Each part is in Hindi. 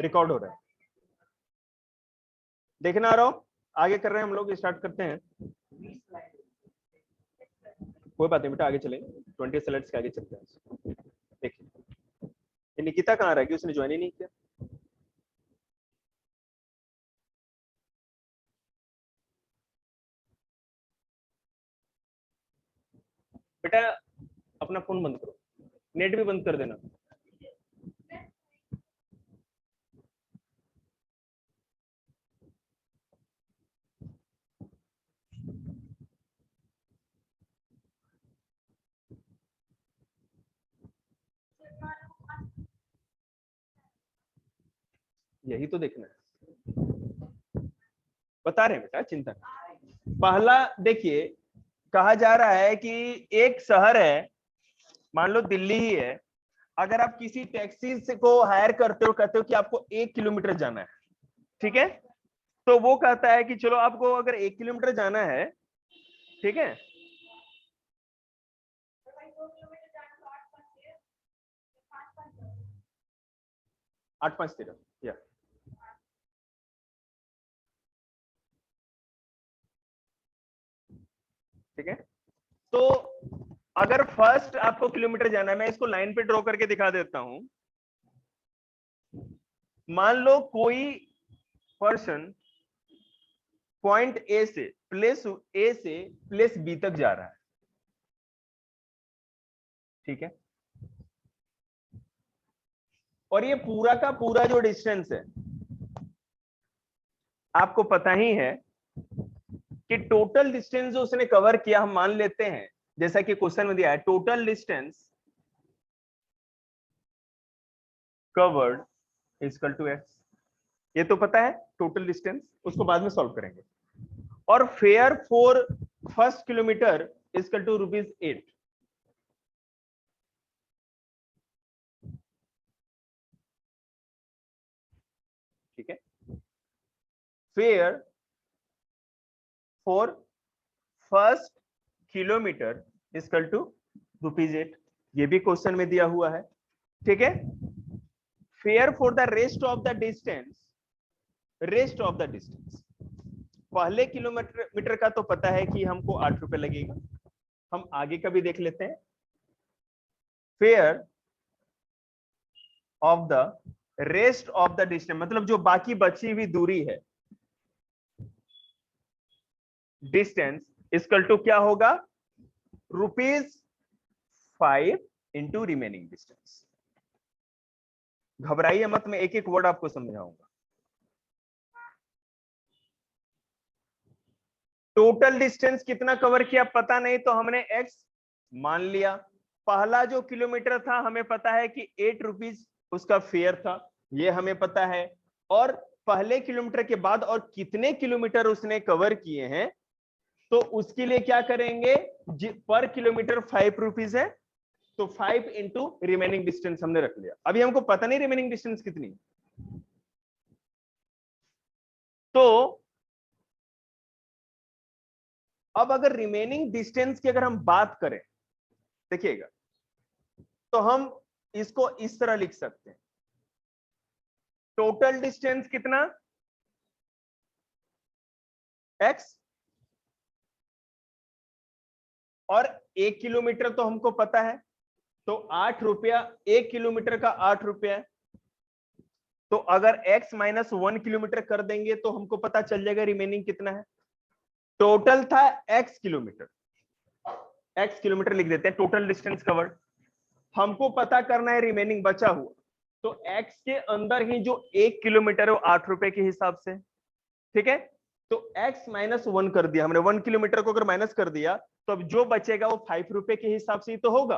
रिकॉर्ड हो रहा है, देखना आ रहा हो? आगे कर रहे हैं हम लोग, स्टार्ट करते हैं। कोई बात नहीं बेटा, आगे चलेंगे, 20 स्लाइड्स के आगे चलते हैं। देखिए ये निकिता कहाँ रह गई, उसने ज्वाइन ही नहीं किया। बेटा अपना फोन बंद करो, नेट भी बंद कर देना। यही तो देखना है, बता रहे हैं बेटा, चिंता नहीं। पहला देखिए, कहा जा रहा है कि एक शहर है, मान लो दिल्ली ही है, अगर आप किसी टैक्सी से को हायर करते हो, कहते हो कि आपको 1 किलोमीटर जाना है, ठीक है, तो वो कहता है कि चलो आपको अगर 1 किलोमीटर जाना है, ठीक है, आठ पांच तेरह, या ठीक है। तो अगर फर्स्ट आपको किलोमीटर जाना है, मैं इसको लाइन पे ड्रॉ करके दिखा देता हूं। मान लो कोई पर्सन पॉइंट ए से प्लेस बी तक जा रहा है, ठीक है, और ये पूरा का पूरा जो डिस्टेंस है, आपको पता ही है कि टोटल डिस्टेंस जो उसने कवर किया, हम मान लेते हैं जैसा कि क्वेश्चन में दिया है, total distance covered equal to X. ये तो पता है टोटल डिस्टेंस, उसको बाद में सॉल्व करेंगे। और fare for first kilometre equal to ₹8। ठीक है, fare for first kilometre equal to ₹8। ये भी क्वेश्चन में दिया हुआ है, ठीक है। Fare for the rest of the distance, पहले किलोमीटर का तो पता है कि हमको 8 रुपए लगेगा, हम आगे का भी देख लेते हैं। Fair of the rest of the distance, मतलब जो बाकी बची हुई दूरी है, डिस्टेंस इक्वल टू क्या होगा, ₹5 इंटू रिमेनिंग डिस्टेंस। घबराइए मत, मैं एक एक वर्ड आपको समझाऊंगा। टोटल डिस्टेंस कितना कवर किया पता नहीं, तो हमने x मान लिया। पहला जो किलोमीटर था हमें पता है कि ₹8 उसका फेयर था, ये हमें पता है। और पहले किलोमीटर के बाद और कितने किलोमीटर उसने कवर किए हैं, तो उसके लिए क्या करेंगे, पर किलोमीटर ₹5 है, तो 5 इंटू रिमेनिंग डिस्टेंस हमने रख लिया। अभी हमको पता नहीं रिमेनिंग डिस्टेंस कितनी, तो अब अगर रिमेनिंग डिस्टेंस की अगर हम बात करें, देखिएगा, तो हम इसको इस तरह लिख सकते हैं, टोटल डिस्टेंस कितना, x, और 1 किलोमीटर तो हमको पता है, तो ₹8, 1 किलोमीटर का ₹8। तो अगर x माइनस 1 किलोमीटर कर देंगे तो हमको पता चल जाएगा रिमेनिंग कितना है। टोटल था x किलोमीटर लिख देते हैं, टोटल डिस्टेंस कवर्ड। हमको पता करना है रिमेनिंग बचा हुआ, तो x के अंदर ही जो 1 किलोमीटर है वो ₹8 के हिसाब से, ठीक है। तो x माइनस 1 कर दिया हमने, 1 किलोमीटर को अगर माइनस कर दिया, तो अब जो बचेगा वो ₹5 के हिसाब से ही तो होगा।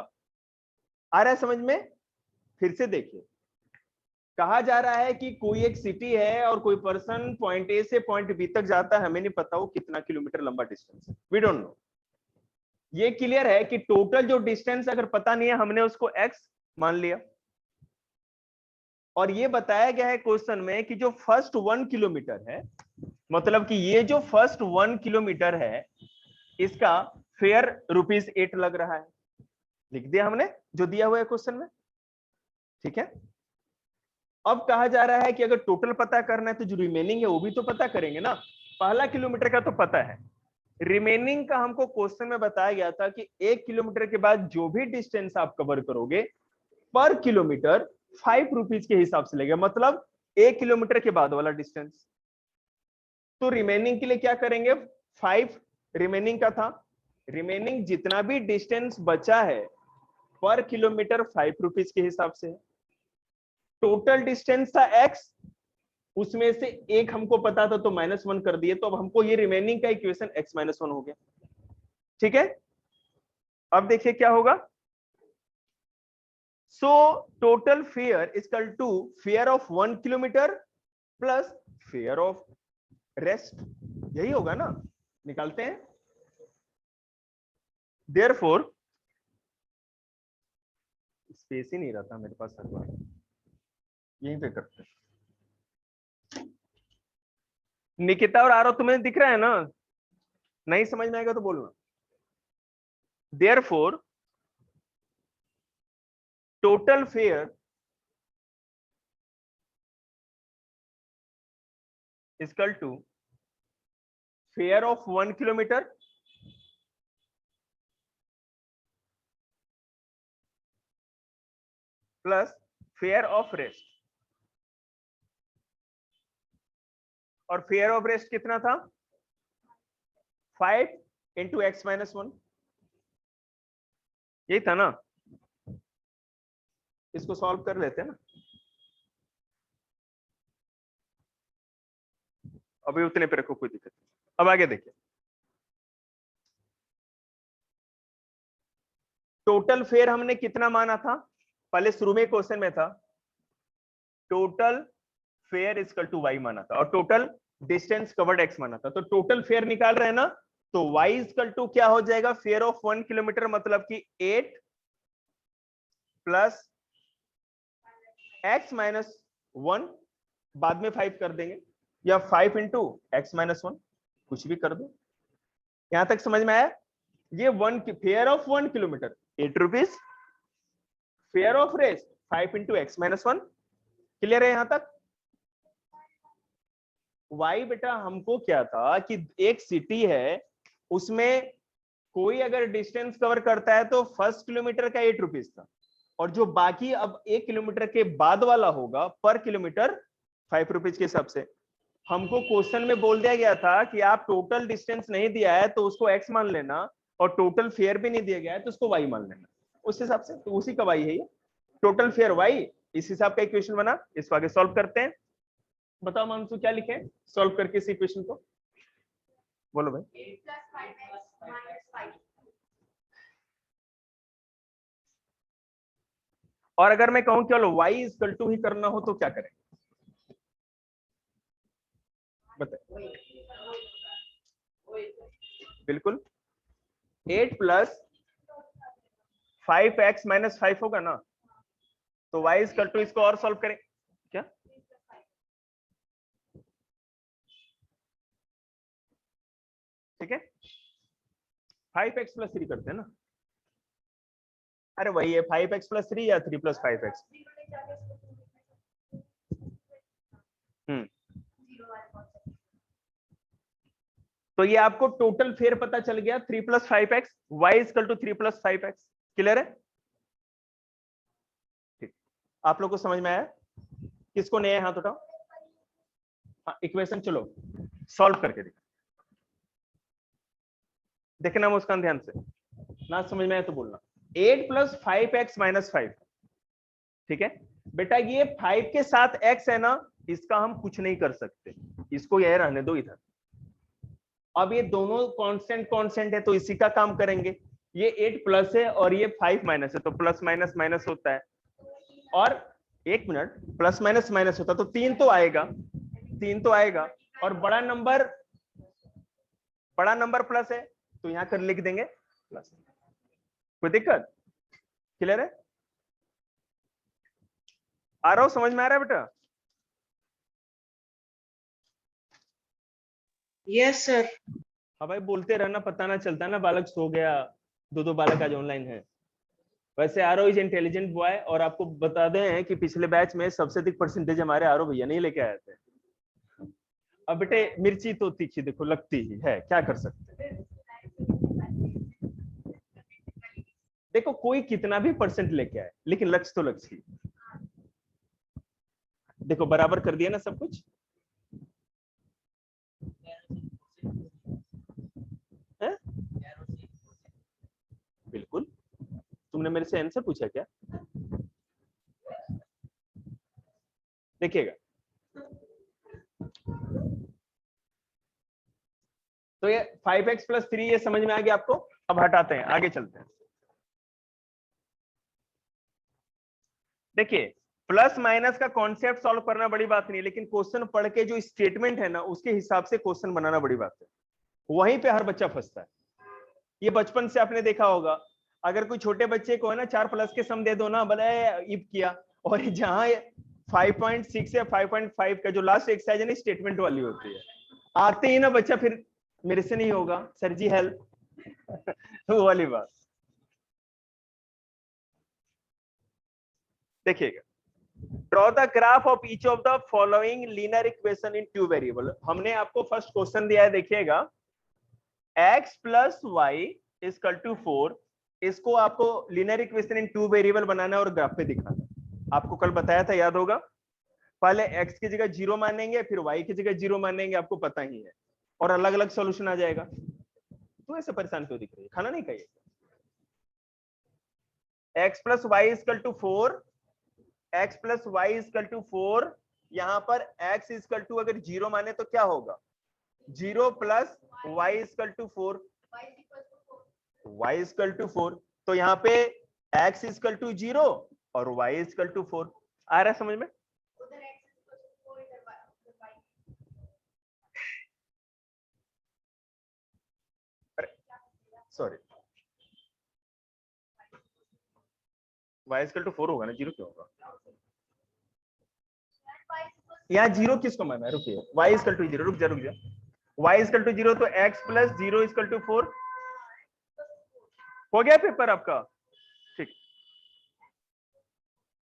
आ रहा है समझ में? फिर से देखिए, कहा जा रहा है कि कोई एक सिटी है और कोई पर्सन पॉइंट ए से पॉइंट बी तक जाता है, हमें नहीं पता वो कितना किलोमीटर लंबा डिस्टेंस है, वी डोंट नो। ये क्लियर है कि टोटल जो डिस्टेंस अगर पता नहीं है, हमने उसको x मान लिया। और ये बताया गया है क्वेश्चन में कि जो फर्स्ट 1 किलोमीटर है, मतलब कि ये जो फर्स्ट 1 किलोमीटर है, इसका फेयर ₹8 लग रहा है। लिख दिया हमने जो दिया हुआ है क्वेश्चन में, ठीक है। अब कहा जा रहा है कि अगर टोटल पता करना है तो जो रिमेनिंग है वो भी तो पता करेंगे ना। पहला किलोमीटर का तो पता है, रिमेनिंग का हमको क्वेश्चन में बताया गया था कि 1 किलोमीटर के बाद जो भी डिस्टेंस आप कवर करोगे पर किलोमीटर 5 रुपीज के हिसाब से लगेगा, मतलब 1 किलोमीटर के बाद वाला डिस्टेंस। तो रिमेनिंग के लिए क्या करेंगे, 5 रिमेनिंग का था, रिमेनिंग जितना भी डिस्टेंस बचा है पर किलोमीटर 5 रुपीज के हिसाब से। टोटल डिस्टेंस था x, उसमें से एक हमको पता था तो -1 कर दिए, तो अब हमको ये रिमेनिंग का इक्वेशन x -1 हो गया। ठीक है, अब देखिए क्या होगा। So total fare equal to fare of 1 kilometre plus fare of rest, यही होगा ना, निकालते हैं। देयरफॉर स्पेस ही नहीं रहता मेरे पास, हर बार यहीं पे करते हैं। निकिता और आरव तुम्हें दिख रहा है ना, नहीं समझ में आएगा तो बोलना। Therefore total fare equal to fare of 1 kilometre plus fare of rest. और फेयर ऑफ रेस्ट कितना था, 5 इंटू x -1, यही था ना। इसको सॉल्व कर लेते हैं ना, अभी उतने पे रखो, कोई दिक्कत नहीं। अब आगे देखिए, टोटल फेयर हमने कितना माना था, पहले शुरू में क्वेश्चन में था total fare equal to y माना था, और टोटल डिस्टेंस कवर्ड x माना था। तो टोटल फेयर निकाल रहे हैं ना, तो y इक्वल टू क्या हो जाएगा, फेयर ऑफ 1 किलोमीटर मतलब कि 8 प्लस x -1, बाद में 5 कर देंगे, या 5 इंटू x -1, कुछ भी कर दो। यहां तक समझ में आया। ये fair of 1 kilometre 8 rupees, fair of rest 5 into x -1, clear है यहां तक। वाई बेटा हमको क्या था कि एक सिटी है, उसमें कोई अगर डिस्टेंस कवर करता है तो फर्स्ट किलोमीटर का 8 रुपीज था, और जो बाकी अब 1 किलोमीटर के बाद वाला होगा पर किलोमीटर 5 रुपीज के हिसाब से। हमको क्वेश्चन में बोल दिया गया था कि आप टोटल डिस्टेंस नहीं दिया है तो उसको x मान लेना, और टोटल फेयर भी नहीं दिया गया है तो उसको y मान लेना, उस हिसाब से। तो उसी का y है ये, टोटल फेयर y, इस हिसाब का इक्वेशन बना। इसको आगे सॉल्व करते हैं। बताओ मानसू क्या लिखे सॉल्व करके इस इक्वेशन को, बोलो भाई। और अगर मैं कहूं चलो y इक्वल टू ही करना हो तो क्या करें, बताए। बिल्कुल 8 प्लस 5x -5 होगा ना, तो y इक्वल टू, इसको और सॉल्व करें क्या, ठीक है 5x + 3 करते हैं ना। अरे वही है 5x + 3 या 3 + 5x। तो ये आपको टोटल फेयर पता चल गया 3 + 5x, y equal to 3 + 5x, clear है। ठीक, आप लोग को समझ में आया। किसको नहीं है हाथ उठाओ। हाँ, इक्वेशन चलो सॉल्व करके देखना मुस्कान ध्यान से, ना समझ में आया तो बोलना। 8 + 5x - 5, ठीक है बेटा, ये 5 के साथ x है ना, इसका हम कुछ नहीं कर सकते, इसको यह रहने दो इधर। अब ये दोनों कांस्टेंट कांस्टेंट है तो इसी का काम करेंगे। ये 8 प्लस है और ये 5 माइनस है, तो प्लस माइनस माइनस होता है। और 1 मिनट, प्लस माइनस माइनस होता है तो 3 तो आएगा, 3 तो आएगा। और बड़ा नंबर प्लस है तो यहां कर लिख देंगे प्लस। कोई दिक्कत, क्लियर है। आ रहा हो, समझ में आ रहा है बेटा। Yes sir. हाँ भाई, बोलते रहना, पता ना चलता ना, बालक सो गया, दो बालक आज ऑनलाइन है। वैसे आरो इज इंटेलिजेंट बॉय, और आपको बता दें कि पिछले बैच में सबसे अधिक परसेंटेज हमारे आरो भैया नहीं लेके आए थे। अब बेटे मिर्ची तो तीखी देखो लगती ही है, क्या कर सकते हैं। देखो कोई कितना भी परसेंट लेके आए लेकिन लक्ष्य तो लक्ष्य ही। देखो बराबर कर दिया ना सब कुछ है? बिल्कुल। तुमने मेरे से आंसर पूछा क्या? देखिएगा, तो ये 5x + 3 ये समझ में आ गया आपको। अब हटाते हैं, आगे चलते हैं। देखिए प्लस माइनस का कॉन्सेप्ट सॉल्व करना बड़ी बात नहीं, लेकिन क्वेश्चन पढ़ के जो स्टेटमेंट है ना उसके हिसाब से क्वेश्चन बनाना बड़ी बात है। वहीं पे हर बच्चा फंसता है। ये बचपन से आपने देखा होगा, अगर कोई छोटे बच्चे को है ना 4+ के सम दे दो ना, भले इफ किया, और जहां 5.6 या 5.5 का जो लास्ट एक्सरसाइज है ना स्टेटमेंट वाली होती है, आते ही ना बच्चा फिर मेरे से नहीं होगा सर जी हेल्प वो वाली बात। देखिएगा, draw the graph of each of the following linear equation in 2 variable. हमने आपको फर्स्ट क्वेश्चन दिया है, देखिएगा x + y = 4, इसको आपको लीनियर इक्वेशन इन 2 वेरिएबल बनाना है और ग्राफ पे दिखाना है। आपको कल बताया था, याद होगा, पहले x की जगह 0 मानेंगे, फिर y की जगह 0 मानेंगे, आपको पता ही है, और अलग अलग सॉल्यूशन आ जाएगा। तो ऐसे परेशान क्यों दिख रही है, खाना नहीं खाइए। x + y = 4, x + y = 4, यहां पर x = अगर 0 माने तो क्या होगा, 0 + y = 4, y = 4, तो यहाँ पे x = 0 और y = 4। आ रहा है समझ में? सॉरी, y = 4 होगा ना, 0 क्यों होगा? यहाँ 0 किसको माना है, रुकिए, y = 0, रुक जा y = 0, तो x + 0 = 4 हो गया पेपर आपका, ठीक।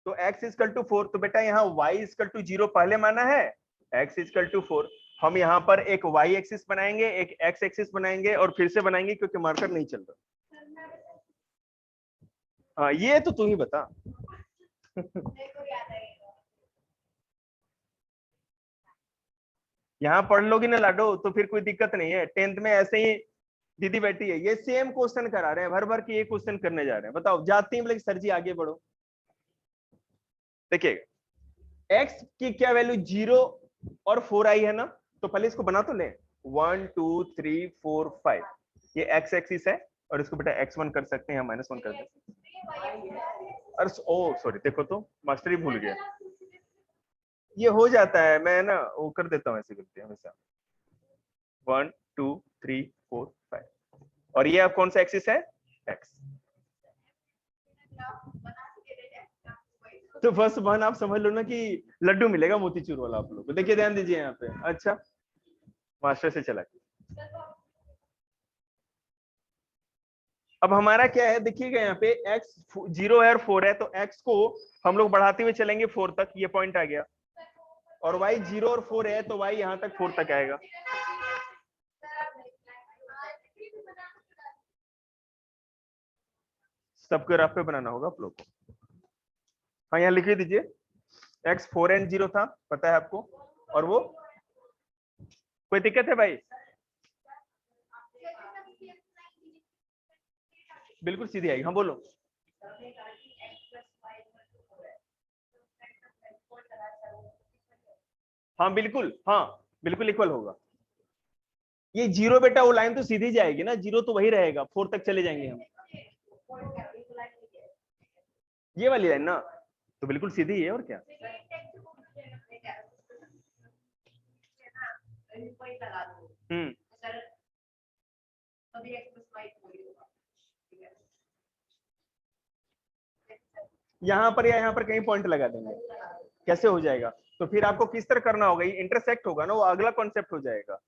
तो x = 4, तो बेटा यहाँ y = 0 पहले माना है, x = 4, हम यहाँ पर एक y एक्सिस बनाएंगे, एक x एक्सिस बनाएंगे, और फिर से बनाएंगे क्योंकि मार्कर नहीं चल रहा। हाँ ये तो तू ही बता यहाँ पढ़ लोगी ना लाडो तो फिर कोई दिक्कत नहीं है। 10th में ऐसे ही दीदी बैठी है, ये सेम क्वेश्चन करा रहे हैं, भर भर के ये क्वेश्चन करने जा रहे हैं। बताओ जाती हैं बोले सर जी आगे बढ़ो। देखिएगा x की क्या वैल्यू 0 और 4 आई है ना, तो पहले इसको बना तो ले, 1 2 3 4 5, ये x एक्सिस है, और इसको बेटा x1 कर सकते हैं, -1 कर सकते हैं। अरे ओ सॉरी, देखो तो मास्टर ही भूल गया, ये हो जाता है, मैं ना वो कर देता हूँ ऐसे करते हमेशा। 1 2 3 4 5, और ये अब कौन सा एक्सिस है, x। तो फर्स्ट वन आप समझ लो ना कि लड्डू मिलेगा मोतीचूर वाला आप लोग को। देखिए ध्यान दीजिए यहाँ पे, अच्छा मास्टर से चला। अब हमारा क्या है, देखिएगा यहाँ पे x 0 है और 4 है, तो x को हम लोग बढ़ाते हुए चलेंगे 4 तक, ये पॉइंट आ गया, और y 0 और 4 है तो y यहाँ तक 4 तक आएगा। सबको ग्राफ पे बनाना होगा आप लोग को। हाँ यहाँ लिख दीजिए, x 4 and 0 था, पता है आपको, और वो कोई दिक्कत है भाई? बिल्कुल सीधी आएगी, हाँ बोलो। हाँ बिल्कुल, हाँ बिल्कुल इक्वल होगा। ये 0 बेटा वो लाइन तो सीधी जाएगी ना, 0 तो वही रहेगा, 4 तक चले जाएंगे हम। ये वाली लाइन ना, तो बिल्कुल सीधी है, और क्या। यहाँ पर या यहाँ पर कहीं पॉइंट लगा देंगे, कैसे हो जाएगा? तो फिर आपको किस तरह करना होगा, ये इंटरसेक्ट होगा ना, वो अगला कॉन्सेप्ट हो जाएगा,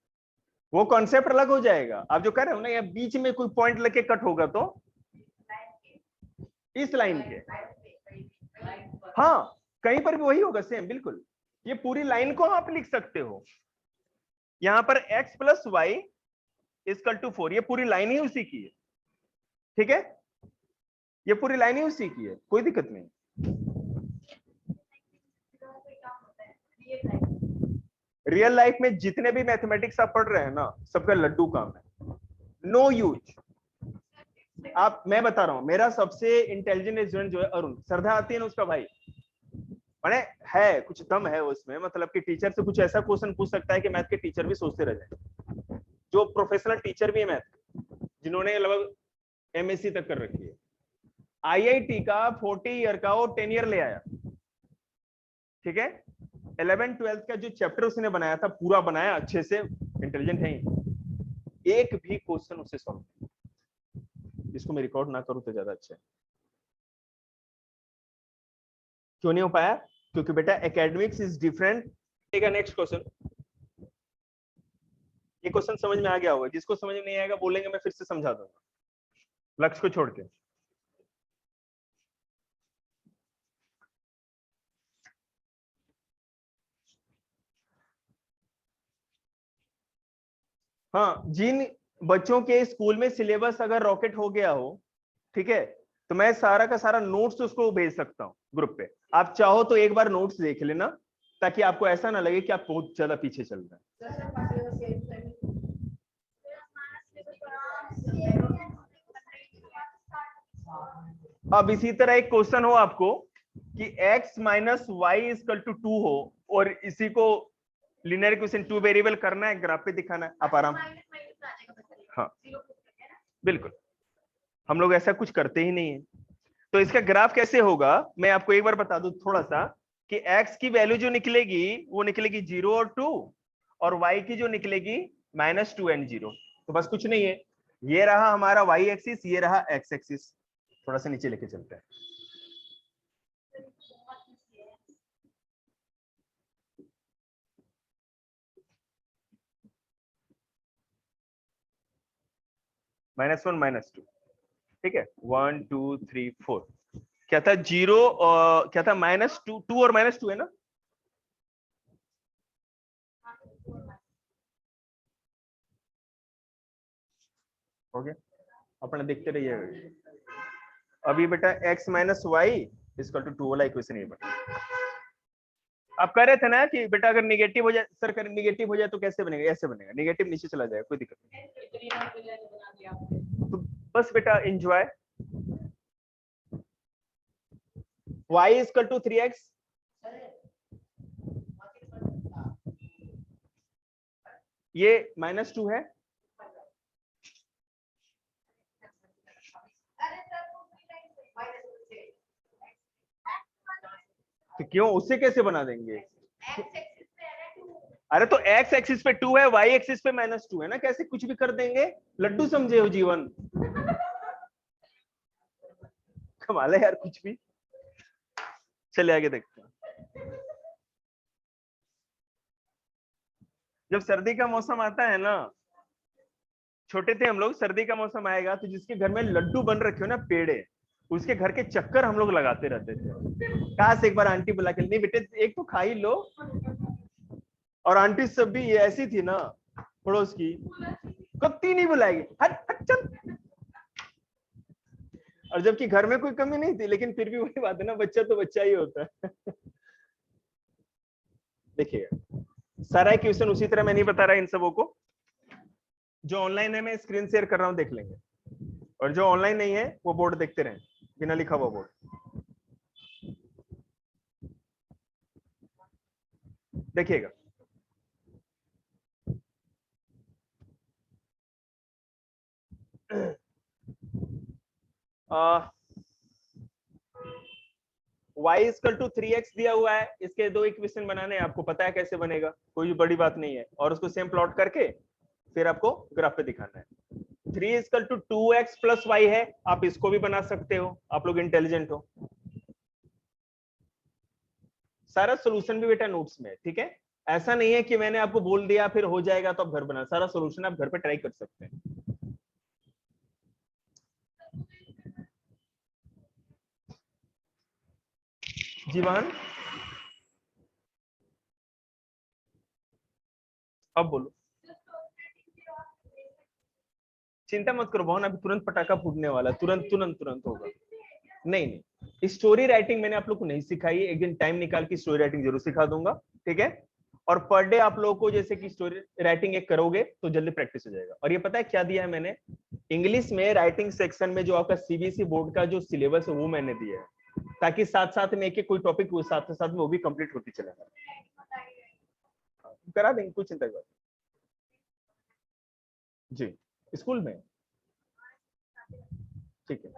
वो कॉन्सेप्ट अलग हो जाएगा। आप जो कह रहे हो ना, या बीच में कोई पॉइंट लेके कट होगा तो इस लाइन के, हाँ कहीं पर भी वही होगा सेम बिल्कुल। ये पूरी लाइन को आप लिख सकते हो, यहां पर x plus Y equal to 4, ये पूरी लाइन ही उसी की है, ठीक है, ये पूरी लाइन ही उसी की है, कोई दिक्कत नहीं। रियल लाइफ में जितने भी मैथमेटिक्स आप पढ़ रहे हैं ना, सबका लड्डू काम है, नो यूज। आप, मैं बता रहा हूं, मेरा सबसे इंटेलिजेंट स्टूडेंट जो है अरुण, श्रद्धा आती है ना उसका भाई, मैंने है कुछ दम है उसमें, मतलब कि टीचर से कुछ ऐसा क्वेश्चन पूछ सकता है कि मैथ के टीचर भी सोचते रह जाए, जो प्रोफेशनल टीचर भी है मैथ, जिन्होंने लगभग एमएससी तक कर रखी है। आईआईटी का 40 ईयर का वो 10 ईयर ले आया, ठीक है, 11th 12th का जो चैप्टर उसने बनाया था पूरा बनाया अच्छे से, इंटेलिजेंट है ही, एक भी क्वेश्चन उससे सॉल्व नहीं। इसको मैं रिकॉर्ड ना करूं तो ज्यादा अच्छा है। क्यों नहीं हो पाया? क्योंकि बेटा एकेडमिक्स इज डिफरेंट। ठीक है, नेक्स्ट क्वेश्चन। ये क्वेश्चन समझ में आ गया होगा, जिसको समझ में नहीं आएगा बोलेंगे मैं फिर से समझा दूंगा, लक्ष्य को छोड़ के। हाँ, जिन बच्चों के स्कूल में सिलेबस अगर रॉकेट हो गया हो, ठीक है, तो मैं सारा का सारा नोट्स उसको भेज सकता हूँ ग्रुप पे। आप चाहो तो एक बार नोट्स देख लेना, ताकि आपको ऐसा ना लगे कि आप बहुत ज्यादा पीछे चल रहे हैं। अब इसी तरह एक क्वेश्चन हो आपको कि x minus y equal to 2 हो, और इसी को लिनियर इक्वेशन 2 वेरिएबल करना है, ग्राफ पे दिखाना है, आप आराम। हाँ बिल्कुल, हम लोग ऐसा कुछ करते ही नहीं है। तो इसका ग्राफ कैसे होगा मैं आपको एक बार बता दूं थोड़ा सा, कि x की वैल्यू जो निकलेगी वो निकलेगी 0 और 2, और y की जो निकलेगी -2 एंड 0। तो बस कुछ नहीं है, ये रहा हमारा y एक्सिस, ये रहा x एक्सिस। थोड़ा सा नीचे लेके चलते हैं। -1 -2, ठीक है, 1 2 3 4, क्या था 0 और क्या था -2, 2 और -2 है ना। हो गया, अपने देखते रहिए। अभी बेटा x minus y equal to 2 वाला इक्वेशन ये बना। आप कह रहे थे ना कि बेटा अगर निगेटिव हो जाए, सर कर निगेटिव हो जाए तो कैसे बनेगा, ऐसे बनेगा, निगेटिव नीचे चला जाएगा, कोई दिक्कत नहीं। तो बस बेटा enjoy. y equal to 3x, ये -2 है, तो क्यों, उससे कैसे बना देंगे? अरे तो x एक्सिस पे 2 है, y एक्सिस पे -2 है ना, कैसे कुछ भी कर देंगे, लड्डू समझे हो जीवन। कमाल है यार, कुछ भी। चले आगे देखते हैं। जब सर्दी का मौसम आता है ना, छोटे थे हम लोग, सर्दी का मौसम आएगा तो जिसके घर में लड्डू बन रखे हो ना पेड़े, उसके घर के चक्कर हम लोग लगाते रहते थे। काश एक बार आंटी बुला के, नहीं बेटे एक तो खा ही लो। और आंटी सब भी ये ऐसी थी ना पड़ोस की, कत्ती नहीं बुलाएगी, हट हट चल। और जबकि घर में कोई कमी नहीं थी, लेकिन फिर भी वही बात है ना, बच्चा तो बच्चा ही होता है। देखिएगा, सारा क्वेश्चन उसी तरह मैं नहीं बता रहा इन सबों को, जो ऑनलाइन है मैं स्क्रीन शेयर कर रहा हूं, देख लेंगे, और जो ऑनलाइन नहीं है वो बोर्ड देखते रहें, बिना लिखा हुआ बोर्ड। देखिएगा, y इक्वल टू 3x दिया हुआ है, इसके दो इक्वेशन बनाने हैं, आपको पता है कैसे बनेगा, कोई बड़ी बात नहीं है, और उसको सेम प्लॉट करके फिर आपको ग्राफ पे दिखाना है। 3 equal to 2x plus Y है, आप इसको भी बना सकते हो, आप लोग इंटेलिजेंट हो। सारा सोल्यूशन भी बेटा नोट्स में है, ठीक है, ऐसा नहीं है कि मैंने आपको बोल दिया फिर हो जाएगा तो आप घर बना, सारा सोल्यूशन आप घर पे ट्राई कर सकते हैं। जीवन, अब बोलो। चिंता मत करो बहन, अभी तुरंत पटाखा फूटने वाला, तुरंत तुरंत तुरंत होगा। नहीं नहीं, स्टोरी राइटिंग मैंने आप लोग को नहीं सिखाई है, एक दिन टाइम निकाल के स्टोरी राइटिंग जरूर सिखा दूंगा, ठीक है। और पर डे आप लोगों को जैसे कि स्टोरी राइटिंग एक करोगे तो जल्दी प्रैक्टिस हो जाएगा। और ये पता है क्या दिया है मैंने इंग्लिश में राइटिंग सेक्शन में, जो आपका सीबीएसई बोर्ड का जो सिलेबस है वो मैंने दिया है, ताकि साथ साथ में एक एक कोई टॉपिक साथ साथ में वो भी कंप्लीट होती चलेगा। करा देंगे, कुछ चिंता की बात जी, स्कूल में, ठीक है।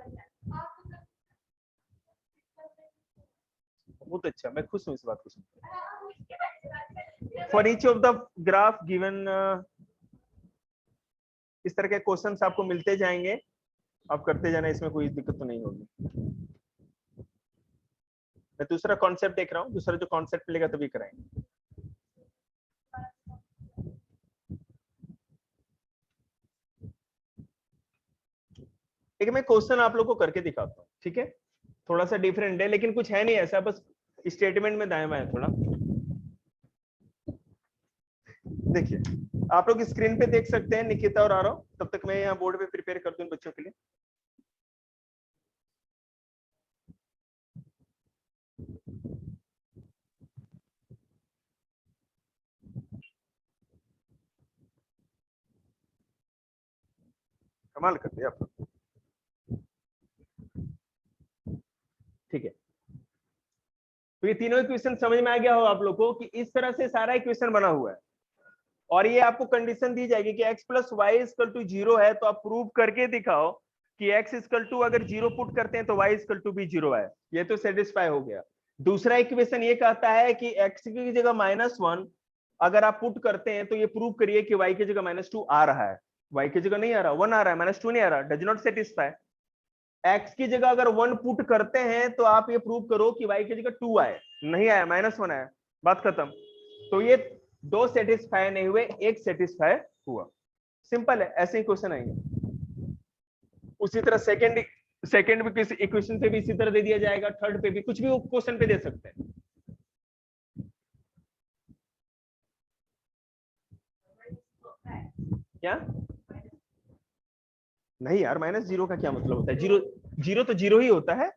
बहुत अच्छा, मैं खुश हूँ इस बात को सुनकर। For each of the graph given, इस तरह के क्वेश्चंस आपको मिलते जाएंगे, आप करते जाना, इसमें कोई दिक्कत तो नहीं होगी। मैं दूसरा कॉन्सेप्ट देख रहा हूँ, दूसरा जो कॉन्सेप्ट मिलेगा तभी कराएंगे। एक मैं क्वेश्चन आप लोग को करके दिखाता हूँ, ठीक है। थोड़ा सा डिफरेंट है लेकिन कुछ है नहीं ऐसा, बस स्टेटमेंट में दाएं बाएं थोड़ा। देखिए आप लोग स्क्रीन पे देख सकते हैं निकिता और आरव, तब तक मैं यहाँ बोर्ड पे प्रिपेयर कर दूं बच्चों के लिए। कमाल कर दिया आप लोग, ठीक है। तो ये तीनों इक्वेशन समझ में आ गया हो आप लोग को कि इस तरह से सारा इक्वेशन बना हुआ है, और ये आपको कंडीशन दी जाएगी कि x plus Y equal to zero है, तो आप प्रूव करके दिखाओ कि x इक्वल टू अगर जीरो पुट करते हैं तो y इक्वल टू भी जीरो है। ये तो सेटिस्फाई हो गया। दूसरा इक्वेशन ये कहता है कि x की जगह -1 अगर आप पुट करते हैं तो ये प्रूव करिए कि y की जगह -2 आ रहा है। y की जगह नहीं आ रहा, 1 आ रहा है, -2 नहीं आ रहा, डज नॉट सेटिस्फाई। x की जगह अगर 1 पुट करते हैं तो आप ये प्रूव करो कि y की जगह 2 आए, नहीं आया, -1 आया, बात खत्म। तो ये दो सेटिस्फाई नहीं हुए, एक सेटिस्फाई हुआ। सिंपल है, ऐसे ही क्वेश्चन आएंगे। उसी तरह सेकंड भी किसी इक्वेशन पे भी इसी तरह दे दिया जाएगा, थर्ड पे भी कुछ भी क्वेश्चन पे दे सकते हैं। क्या नहीं यार, -0 का क्या मतलब होता है? जीरो जीरो तो जीरो ही होता है।